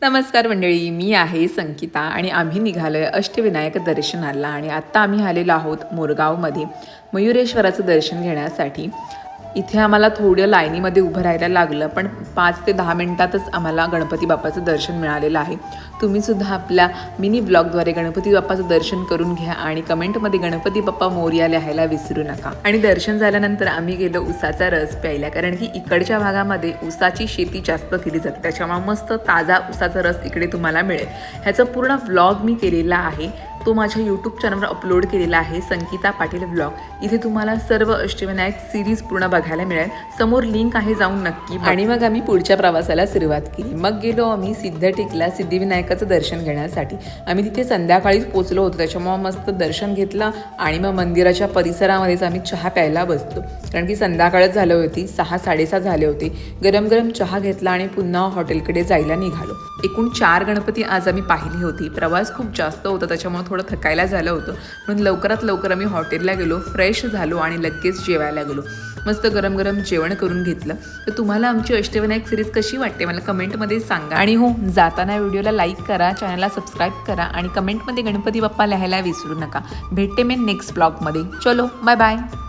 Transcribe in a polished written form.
नमस्कार मंडळी, मी आहे संकिता आणि आम्ही निघालोय अष्टविनायक दर्शनाला आणि आत्ता आम्ही आलेलो आहोत मोरगावमध्ये मयुरेश्वराचं दर्शन घेण्यासाठी। इथे आम्हाला थोडं लाईनीमध्ये उभं राहायला लागलं, पण 5 ते 10 मिनिटातच आम्हाला गणपती बाप्पाचं दर्शन मिळालेलं आहे। तुम्ही सुद्धा आपल्या मिनी ब्लॉगद्वारे गणपती बाप्पाचं दर्शन करून घ्या आणि कमेंटमध्ये गणपती बाप्पा मोरया लिहायला विसरू नका। आणि दर्शन झाल्यानंतर आम्ही गेलो उसाचा रस प्यायला, कारण की इकडच्या भागामध्ये उसाची शेती जास्त केली जाते, त्याच्यामुळे मस्त ताजा उसाचा रस इकडे तुम्हाला मिळेल। ह्याचा पूर्ण व्लॉग मी केलेला आहे, तो माझ्या यूट्यूब चॅनलवर अपलोड केलेला आहे, संकिता पाटील व्लॉग। इथे तुम्हाला सर्व अष्टविनायक सिरीज पूर्ण बघायला मिळेल, समोर लिंक आहे, जाऊन नक्की। आणि मग आम्ही पुढच्या प्रवासाला सुरुवात केली। मग गेलो आम्ही सिद्धटेकला सिद्धिविनायकाचं दर्शन घेण्यासाठी। आम्ही तिथे संध्याकाळीच पोहोचलो होतो, त्याच्यामुळे मस्त दर्शन घेतलं आणि मग मंदिराच्या परिसरामध्येच आम्ही चहा प्यायला बसलो, कारण की संध्याकाळच झाली होती, 6-6:30 झाले होते। गरम गरम चहा घेतला आणि पुन्हा हॉटेलकडे जायला निघालो। एकूण 4 गणपती आज आम्ही पाहिली होती। प्रवास खूप जास्त होता, त्याच्यामुळे थोडं थकायला झालं होतं, म्हणून लवकरात लवकर आम्ही हॉटेलला गेलो, फ्रेश झालो आणि लगेच जेवायला गेलो। मस्त गरम गरम जेवण करून घेतलं। तर तुम्हाला आमची अष्टविनायक सिरीज कशी वाटते मला कमेंटमध्ये सांगा। आणि हो, जाताना व्हिडिओला लाईक करा, चॅनलला सबस्क्राईब करा आणि कमेंटमध्ये गणपती बाप्पा लिहायला विसरू नका। भेटते मी नेक्स्ट ब्लॉगमध्ये। चलो बाय बाय।